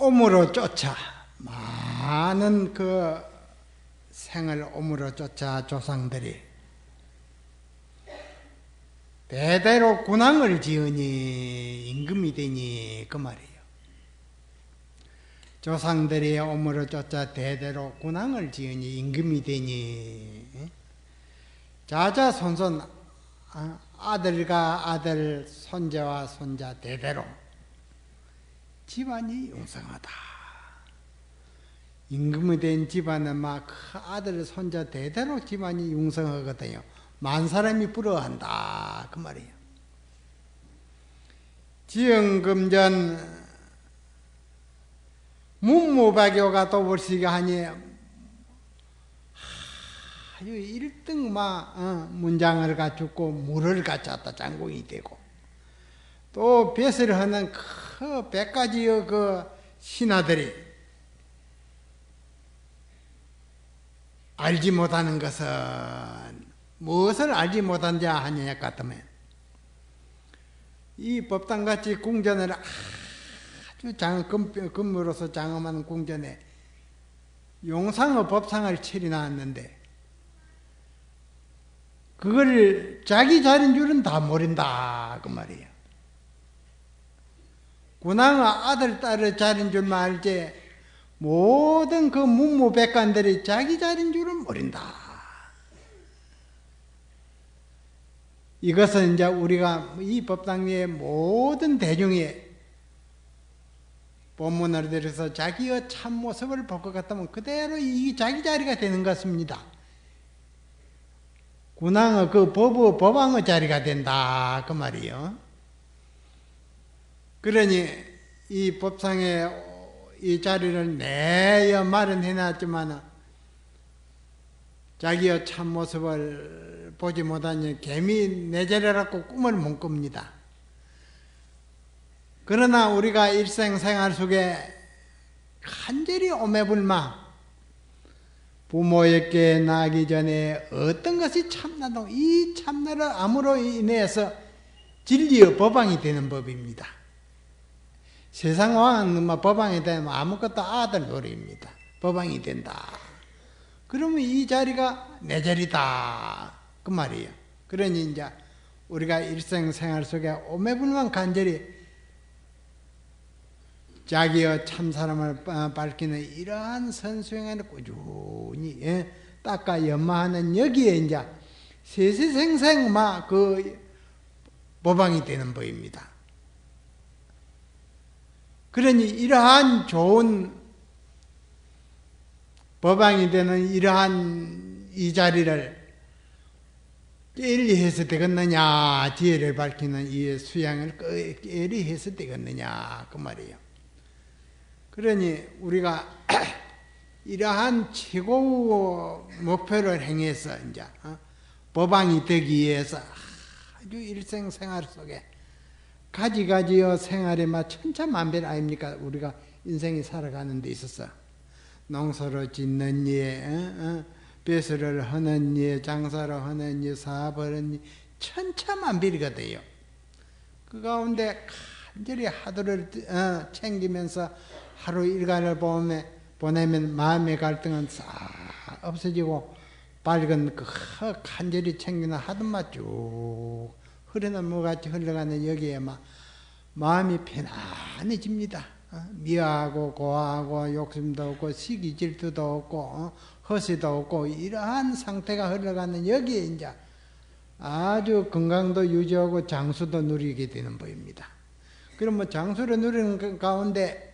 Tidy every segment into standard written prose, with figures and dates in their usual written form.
옴으로 쫓아 많은 그 생을 옴으로 쫓아 조상들이 대대로 군왕을 지으니 임금이 되니 그 말이에요. 조상들이 옴으로 쫓아 대대로 군왕을 지으니 임금이 되니 자자손손 아들과 아들 손자와 손자 대대로 집안이 융성하다. 임금이 된 집안은 막 아들 손자 대대로 집안이 융성하거든요. 만 사람이 부러워한다 그 말이에요. 지영금전 문무박교가 도벌시가 하니 아주 1등 문장을 갖추고 물을 갖췄다 장공이 되고 또 벼슬을 하는 그 100가지의 그 신하들이 알지 못하는 것은 무엇을 알지 못한자 하느냐 같으면 이 법당같이 궁전을 아주 금으로서 장엄한 궁전에 용상의 법상을 차려놨는데 그걸 자기 자리인 줄은 다 모른다 그 말이에요. 군왕의 아들 딸의 자리인 줄만 알지 모든 그 문무백관들이 자기 자리인 줄은 모른다. 이것은 이제 우리가 이 법당의 모든 대중이 본문을 들어서 자기의 참모습을 볼 것 같으면 그대로 이 자기 자리가 되는 것입니다. 군왕의 그 법왕의 자리가 된다 그 말이요. 그러니 이 법상에 이 자리를 내어 마련해놨지만 자기의 참모습을 보지 못하니 개미 내 자리라고 꿈을 못 꿉니다. 그러나 우리가 일생생활 속에 간절히 오매불망 부모에게 나기 전에 어떤 것이 참나도 이 참나를 암으로 인해서 진리의 법왕이 되는 법입니다. 세상 왕은 법왕이 되면 아무것도 아들 노릇입니다. 법왕이 된다. 그러면 이 자리가 내 자리다 그 말이에요. 그러니 이제 우리가 일생생활 속에 오매불망 간절히 자기의 참사람을 밝히는 이러한 선수행을 꾸준히 닦아 연마하는 여기에 이제 세세생생 그 법왕이 되는 법입니다. 그러니 이러한 좋은 법왕이 되는 이러한 이 자리를 깨리 해서 되겠느냐, 지혜를 밝히는 이 수양을 깨리 해서 되겠느냐 그 말이에요. 그러니 우리가 이러한 최고 목표를 행해서 이제 법왕이 되기 위해서 아주 일생생활 속에 가지가지의 생활에 천차만별 아닙니까? 우리가 인생이 살아가는 데 있어서 농사를 짓는 예, 배수를 하는 예, 장사를 하는 예, 사업을 하는 예, 천차만별이거든요. 그 가운데 간절히 하루를 챙기면서 하루 일과를 보내면 마음의 갈등은 싹 없어지고 밝은 그 간절히 챙기는 하던맛 쭉 흐르는 물같이 흘러가는 여기에 마음이 편안해집니다. 미워하고 고하고 욕심도 없고 시기 질투도 없고 허세도 없고 이러한 상태가 흘러가는 여기에 이제 아주 건강도 유지하고 장수도 누리게 되는 법입니다. 그럼 장수를 누리는 가운데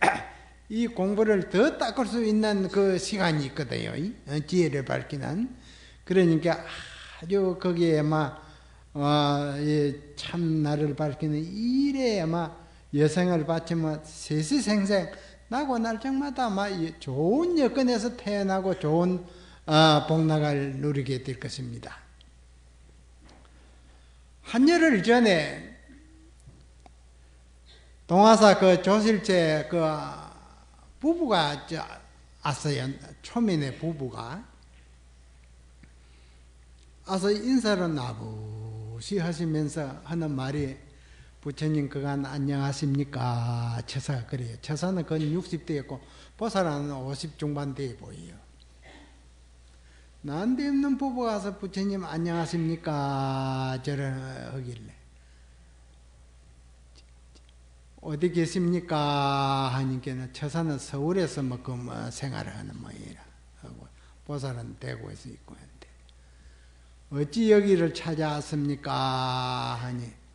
이 공부를 더 닦을 수 있는 그 시간이 있거든요. 지혜를 밝히는. 그러니까 아주 거기에 참 나를 밝히는 일에 여생을 바치면 세시생생 나고 날짜마다 좋은 여건에서 태어나고 좋은 복락을 누리게 될 것입니다. 한열흘 전에 동화사 그 조실제 그 부부가 왔어요. 초면의 부부가 와서 인사를 나부시 하시면서 하는 말이 부처님 그간 안녕하십니까? 처사가 그래요. 처사는 거의 60대였고 보살은 50 중반대에 보여요. 난데없는 부부가 와서 부처님 안녕하십니까? 저를 하길래 어디 계십니까? 하니까 처사는 서울에서 생활을 하는 모양이라 하고 보살은 대구에서 있고 했는데 어찌 여기를 찾아왔습니까? 하니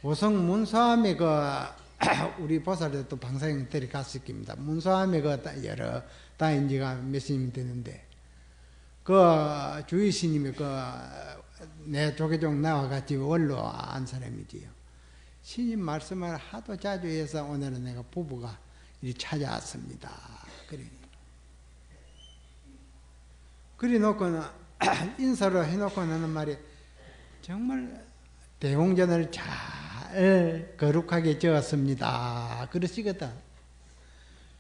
고성 문서암에 우리 보살도 또 방사형 데려갔을 겁니다. 문서암에 여러 다닌 지가 몇십 년 되는데 주의 스님이 내 조계종 나와같이 원로 안 사람이지요. 스님 말씀을 하도 자주 해서 오늘은 내가 부부가 이리 찾아왔습니다. 그래 놓고는 인사를 해놓고 하는 말이 정말 대웅전을 잘 거룩하게 지었습니다. 그러시거든.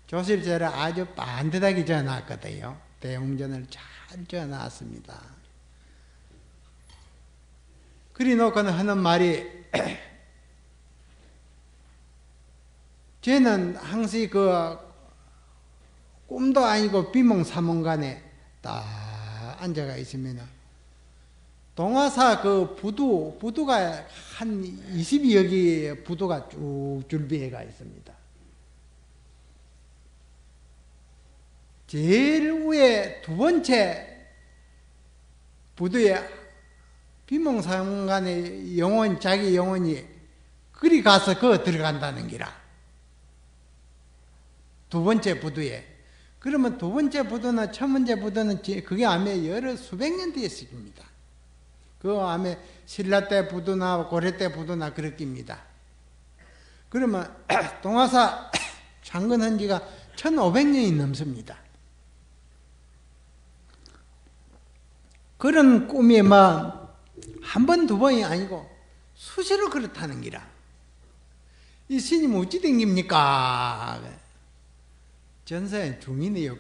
조실제를 아주 반듯하게 지어놨거든요. 대웅전을 잘 지어놨습니다. 그래 놓고는 하는 말이 쟤는 항상 꿈도 아니고 비몽사몽간에 딱 앉아가 있으면 동화사 부두가 한 20여 개의 부두가 쭉 줄비해가 있습니다. 제일 위에 두 번째 부두에 비몽사몽간의 자기 영혼이 그리 가서 들어간다는 기라. 두 번째 부두에. 그러면 두 번째 부두나 첫 번째 부두는 그게 아마 여러 수백 년 뒤에 있습니다. 그 아마 신라 때 부두나 고려 때 부두나 그렇습니다. 그러면 동화사 창건한 지가 1500년이 넘습니다. 그런 꿈이 한 번, 두 번이 아니고 수시로 그렇다는 기라. 이 스님 어찌 댕깁니까? 전사의 중인이요.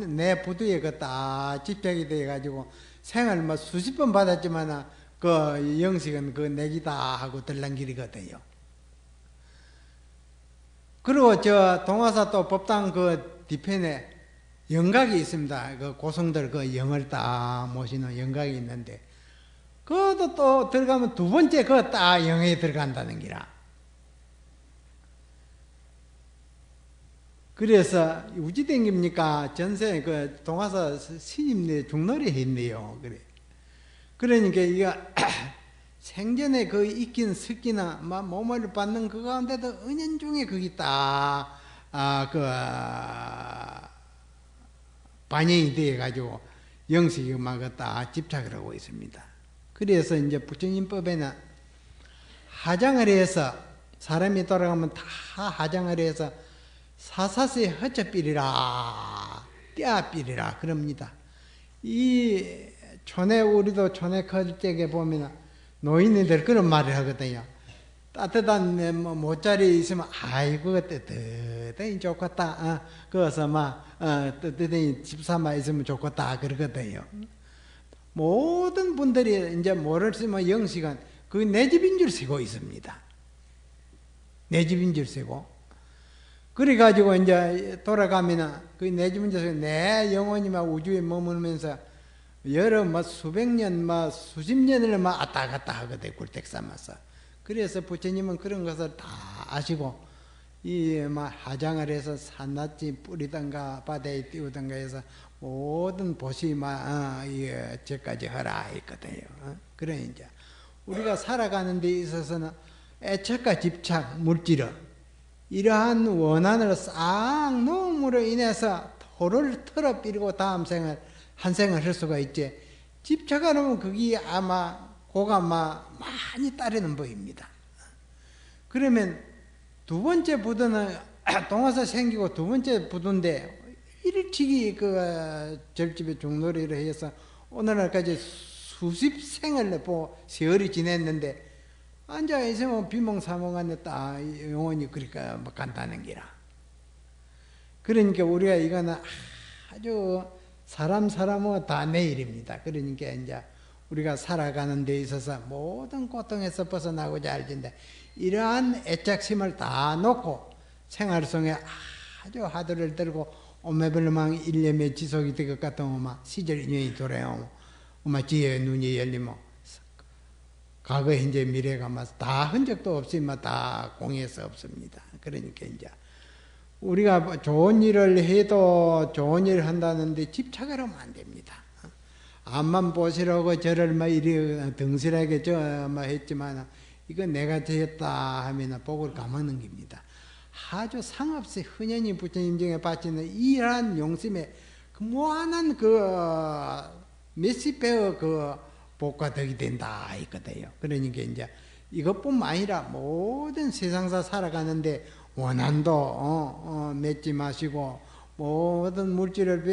내 부두에 딱 집착이 돼가지고 생을 수십 번 받았지만 영식은 내기다 하고 들랑길이거든요. 그리고 동화사 또 법당 뒤편에 영각이 있습니다. 고성들 영을 딱 모시는 영각이 있는데 그것도 또 들어가면 두 번째 딱 영에 들어간다는 기라. 그래서 우지 댕깁니까? 전세 동화사 스님네 중놀이 했네요. 그러니까 이거 생전에 익힌 습기나 몸을 받는 그 가운데도 은연중에 거기 딱 반영이 되어 가지고 영식이 딱 집착을 하고 있습니다. 그래서 이제 부처님법에는 하장을 해서 사람이 돌아가면 다 하장을 해서 사사세 허처삐리라 떼아삐리라 그럽니다. 이 촌에 우리도 촌에 클 적에 보면 노인네들 그런 말을 하거든요. 따뜻한 모짜리 있으면 아이고 뜨뜻하니 좋겠다. 그래서 뜨뜻하니 집사마 있으면 좋겠다 그러거든요. 모든 분들이 이제 뭐를 쓰면 영식은 내 집인 줄 쓰고 있습니다. 내 집인 줄 쓰고. 그래가지고 이제 돌아가면은 내 집인 줄 쓰고 내 영혼이 우주에 머물면서 여러 수백 년, 수십 년을 왔다 갔다 하거든, 굴뚝 삼아서. 그래서 부처님은 그런 것을 다 아시고, 하장을 해서 산낫지 뿌리던가, 바다에 띄우던가 해서 모든 보시, 저까지 하라 했거든요. 그래, 이제. 우리가 살아가는 데 있어서는 애착과 집착, 물질을, 이러한 원한을 싹 놓음으로 인해서 도를 털어삐리고 다음 생을, 한 생을 할 수가 있지. 집착하면 그게 아마 고가 많이 따르는 법입니다. 그러면 두 번째 부두는 동화사 생기고 두 번째 부두인데 일찍이 절집에 중놀이를 해서 오늘날까지 수십 생을 세월이 지냈는데 앉아 있으면 비몽사몽한데 딱 영혼이 그러니까 간다는 기라. 그러니까 우리가 이거는 아주 사람은 다 내일입니다. 그러니까 이제 우리가 살아가는 데 있어서 모든 고통에서 벗어나고자 할진데 이러한 애착심을 다 놓고 생활 속에 아주 화두를 들고 오매불망 일념에 지속이 될 것 같으면 막 시절 인연이 돌아오면 지혜의 눈이 열리면 과거 현재 미래가 다 흔적도 없이 다 공에서 없습니다. 그러니까 이제 우리가 좋은 일을 해도 좋은 일을 한다는데 집착을 하면 안 됩니다. 앞만 보시라고 저를 이리 등실하게 했지만 이거 내가 했다 하면 복을 까먹는 겁니다. 아주 상없이 흔연히 부처님 중에 바치는 이러한 용심에 무한한 몇십 배의 복과 덕이 된다 있거든요. 그러니까 이제 이것뿐만 아니라 모든 세상사 살아가는데 원한도 맺지 마시고 모든 물질을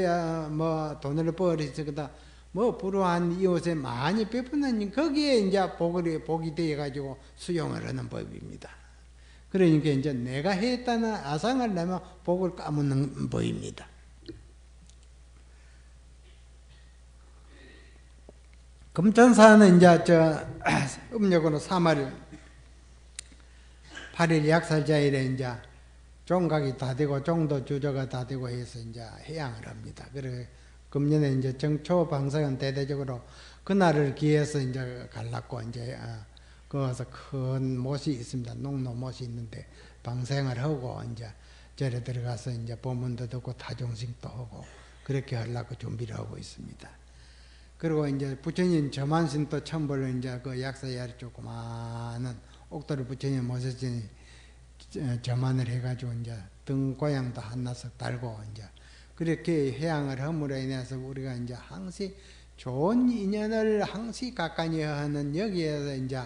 돈을 버리시거나 불우한 이웃에 많이 베푸는 거기에 이제 복이 되어 가지고 수용을 하는 법입니다. 그러니까 이제 내가 했다는 아상을 내면 복을 까먹는 법입니다. 금천사는 이제 음력으로 3월 8일 약살자일에 이제 종각이 다 되고 종도 주조가 다 되고 해서 이제 해양을 합니다. 그래 금년에 이제 정초 방석은 대대적으로 그날을 기해서 이제 갈랐고 이제 거기서 큰 못이 있습니다. 농로 못이 있는데 방생을 하고 이제 절에 들어가서 이제 법문도 듣고 타종식도 하고 그렇게 하려고 준비를 하고 있습니다. 그리고 이제 부처님 저만신도 천벌로 이제 그 약사야리 조그마한 옥도를 부처님 모셔지니 저만을 해가지고 이제 등 고향도 한나석 달고 이제 그렇게 해양을 함으로 인해서 우리가 이제 항시 좋은 인연을 항시 가까이 하는 여기에서 이제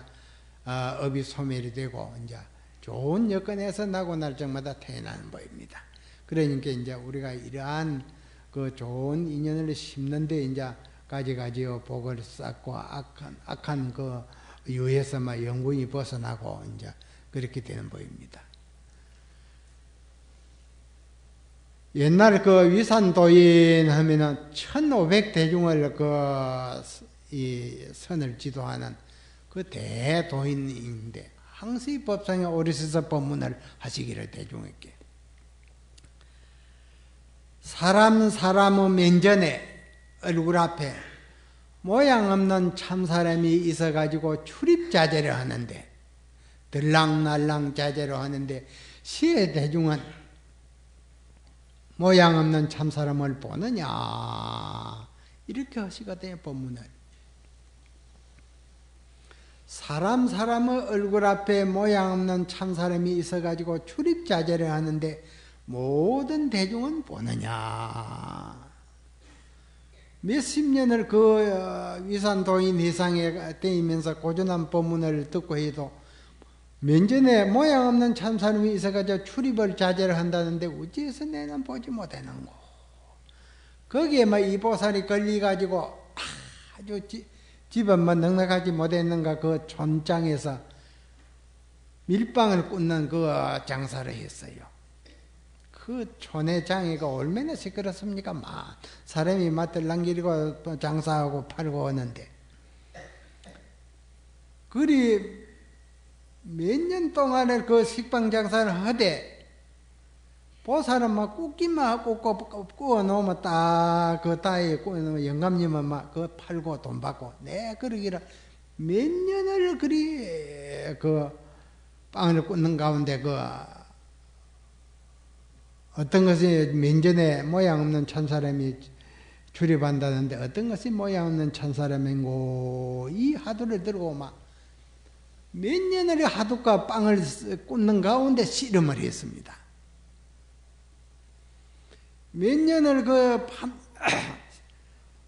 업이 소멸이 되고 이제 좋은 여건에서 나고 날 적마다 태어나는 법입니다. 그러니까 이제 우리가 이러한 그 좋은 인연을 심는데 이제 가지가지의 복을 쌓고 악한 그 유에서 영구히 벗어나고 이제 그렇게 되는 법입니다. 옛날 그 위산도인 하면은 1500대중을 이 선을 지도하는 그 대도인인데 항시 법상에 오르셔서 법문을 하시기를 대중에게 사람의 면전에 얼굴 앞에 모양 없는 참사람이 있어가지고 출입자재를 하는데 들랑날랑 자재를 하는데 시의 대중은 모양 없는 참사람을 보느냐 이렇게 하시거든요. 법문을 사람의 얼굴 앞에 모양 없는 참사람이 있어가지고 출입자재를 하는데 모든 대중은 보느냐 몇십 년을 그 위산도인 회상에 떼이면서 고전한 법문을 듣고 해도 면전에 모양 없는 참사람이 있어가지고 출입을 자제를 한다는데 어찌해서 내는 보지 못하는고 거기에 이 보살이 걸려가지고 아주 집안만 넉넉하지 못했는가 그 촌장에서 밀빵을 꽂는 그 장사를 했어요. 그 촌의 장애가 얼마나 시끄럽습니까? 사람이 들랑기리고 장사하고 팔고 하는데 그리 몇 년 동안에 그 식빵 장사를 하되 보살은 굽기만 구워 놓으면 딱 그 따에 영감님은 그 팔고 돈 받고 그러기라 몇 년을 그리 그 빵을 굽는 가운데 어떤 것이 면전에 모양 없는 천사람이 출입한다는데 어떤 것이 모양 없는 천사람이고 이 하두를 들고 몇 년을 하두과 빵을 굽는 가운데 씨름을 했습니다. 몇 년을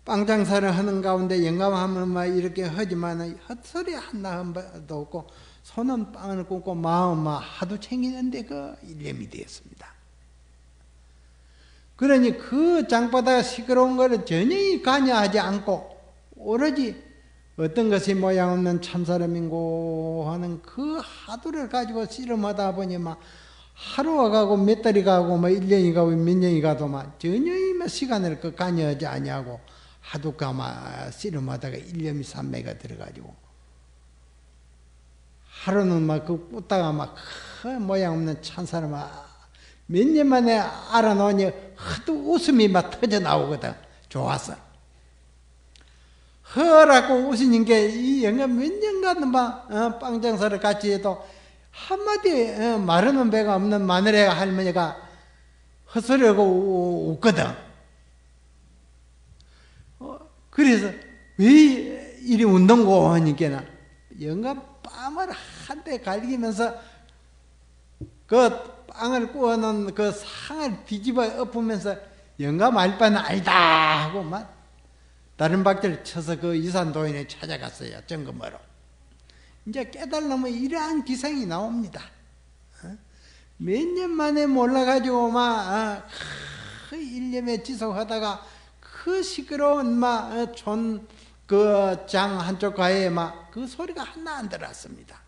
빵 장사를 하는 가운데 영감하면 이렇게 하지만 헛소리 하나도 없고 손은 빵을 굽고 마음은 하도 챙기는데 일념이 되었습니다. 그러니 그 장바닥 시끄러운 것을 전혀 관여하지 않고 오로지 어떤 것이 모양 없는 참사람인고 하는 그 하두를 가지고 씨름하다 보니 하루가 가고 몇 달이 가고 1년이 가고 몇 년이 가도 전혀 시간을 관여하지 아니하고 하도 가마 씨름하다가 일념이 산매가 들어가지고 하루는 막 그 꽂다가 막 큰 모양 없는 찬사를 막 몇 년 만에 알아놓으니 하도 웃음이 막 터져 나오거든. 좋아서. 허라고 웃으는 게 이 영감 몇 년간 막 빵장사를 같이 해도 한마디 마르는 배가 없는 마누라 할머니가 헛소리하고 웃거든. 그래서 왜 이리 운동고 하니까 영감 빵을 한 대 갈기면서 그 빵을 구워놓은 그 상을 뒤집어 엎으면서 영감 알 바는 아니다 하고 막 다른 박자를 쳐서 그 이산도인에 찾아갔어요. 점검하러. 이제 깨달으면 이러한 기상이 나옵니다. 몇 년 만에 몰라가지고 막 그 일념에 지속하다가 그 시끄러운 막 그 장 한쪽 가에 막 그 소리가 하나 안 들었습니다.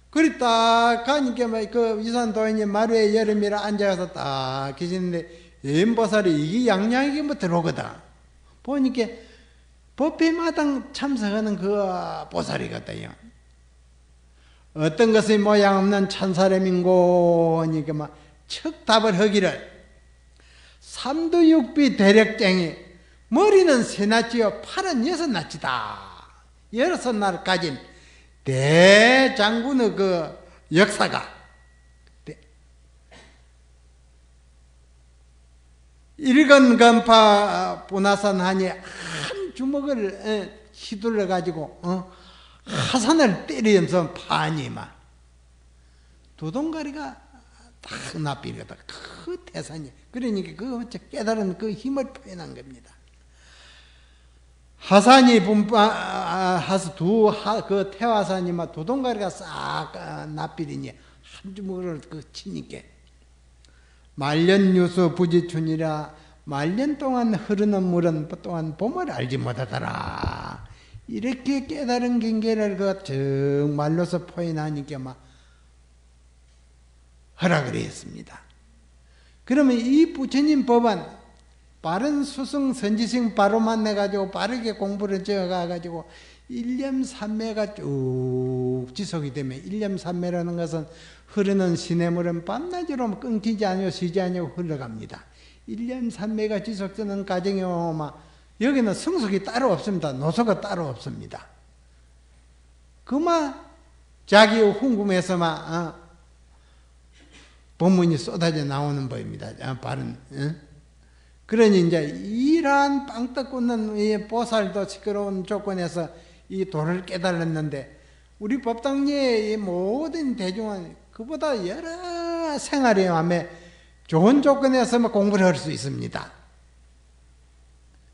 그리 딱 가니까 막 그 이산도인이 마루에 여름이라 앉아서 딱 계시는데 연보살이 이게 양양이게 뭐 들어오거든. 보니까 법회마당 참석하는 그 보살이거든요. 어떤 것이 모양 없는 찬사람인고 하니까 막 척답을 하기를 삼두육비 대력쟁이 머리는 세나치요 팔은 여섯나치다. 6날 가진 대장군의 그 역사가 일건건파 분화산하니 한 주먹을 휘둘러 가지고 하산을 때리면서 파니 막 두동가리가 딱 납비거든. 그 태산이 그러니까 그 깨달은 그 힘을 표현한 겁니다. 하산이 분파하서 그 태화산이 막 두동가리가 싹 납비리니 한 주먹을 그 치니까 말년유수 부지춘이라 말년 동안 흐르는 물은 또한 봄을 알지 못하더라. 이렇게 깨달은 경계를 그 정말로서 표현하니까 막 허락을 했습니다. 그러면 이 부처님 법은 바른 수승 선지식 바로 만나가지고 바르게 공부를 지어가가지고 일념삼매가 쭉 지속이 되면 일념삼매라는 것은 흐르는 시냇물은 밤낮으로 끊기지 않고 쉬지 않고 흘러갑니다. 일념삼매가 지속되는 과정에 오면 여기는 성속이 따로 없습니다. 노소가 따로 없습니다. 그만 자기 궁금해서만 법문이 쏟아져 나오는 법입니다. 바른. 그러니 이제 이러한 빵떡 꽂는 이 보살도 시끄러운 조건에서 이 도를 깨달았는데 우리 법당리의 모든 대중은 그보다 여러 생활의 마음에 좋은 조건에서만 공부를 할 수 있습니다.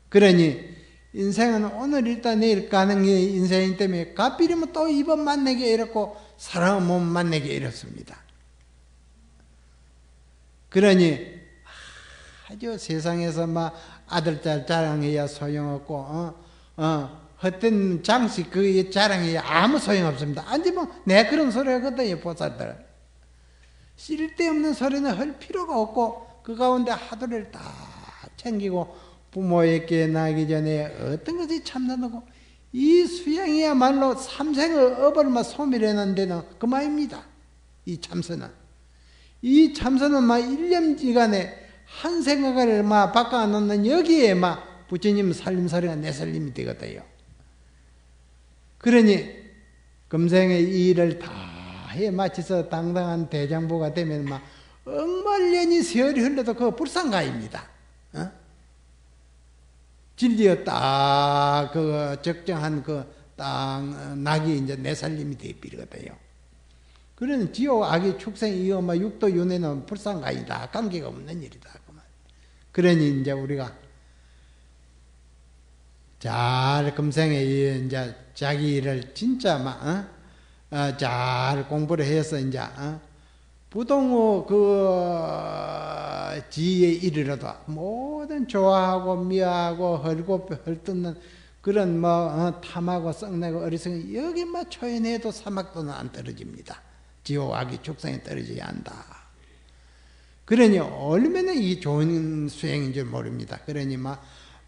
그러니 인생은 오늘 일단 내일 가는 게 인생이기 때문에 갓비리면 또 이번 만나게 이렇고 사람은 못 만나게 이렇습니다. 그러니 아주 세상에서 막 아들딸 자랑해야 소용없고 헛된 장식 그 자랑해야 아무 소용없습니다. 앉으면 내 그런 소리 하거든요. 보살들. 쓸데없는 소리는 할 필요가 없고 그 가운데 하도를 다 챙기고 부모에게 나기 전에 어떤 것이 참나고 이 수양이야말로 삼생의 업을 막 소멸해놓은 데는 그만입니다. 이 참선은. 이 참선은 막 1년지간에 한 생각을 막 바꿔놓는 여기에 막 부처님 살림살이가 내 살림이 되거든요. 그러니 금생에 이 일을 다 해 마쳐서 당당한 대장부가 되면 막 억만년이 세월이 흘러도 그거 불상가입니다. 진리에 딱 그 적정한 그 딱 낙이 이제 내 살림이 되어버리거든요. 그러는 지옥 악의 축생 이어 막 육도 윤회는 불상가이다. 관계가 없는 일이다. 그러니 이제 우리가 잘 금생에 이제 자기 일을 진짜 막 잘 공부를 해서 이제 부동의 그 지혜에 이르러도 모든 좋아하고 미워하고 헐고 헐뜯는 그런 뭐 탐하고 썩내고 어리석은 여기만 초연해도 사막도는 안 떨어집니다. 지옥 악의 축생에 떨어져야 한다. 그러니 얼마나 이 좋은 수행인 줄 모릅니다. 그러니 막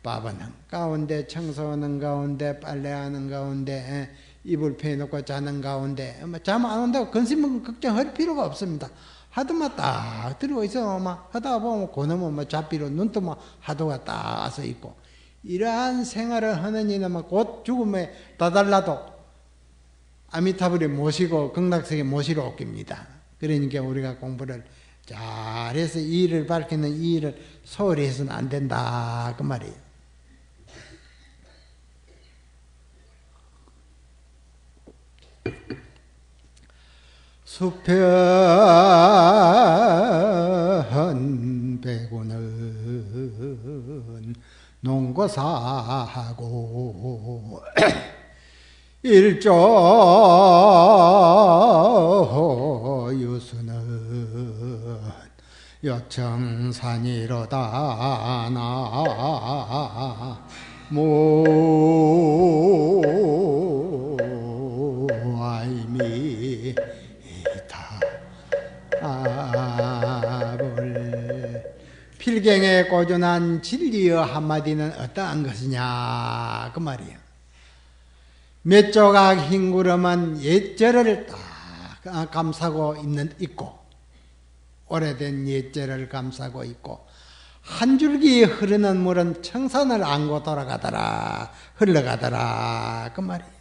밥은 가운데, 청소하는 가운데, 빨래하는 가운데, 이불 펴놓고 자는 가운데, 잠 안 온다고 근심 걱정할 필요가 없습니다. 하도만 딱 들어 있어. 막 하다 보면 그놈은 뭐 잡비로 눈도 막 하도가 딱 와서 있고, 이러한 생활을 하는 이는 곧 죽음에 다달라도 아미타불에 모시고 극락세계 모시러 옵니다. 그러니까 우리가 공부를 잘해서 이 일을 밝히는 이 일을 소홀히 해서는 안 된다 그 말이에요. 수편 백운은 농고사하고 일조 유수는 여청산이로다 나무아이미타 아불. 필경에 고존한 진리의 한마디는 어떠한 것이냐 그 말이에요. 몇 조각 흰 구름은 옛절을 딱 감싸고 있고, 오래된 옛절을 감싸고 있고, 한 줄기 흐르는 물은 청산을 안고 돌아가더라, 흘러가더라 그 말이에요.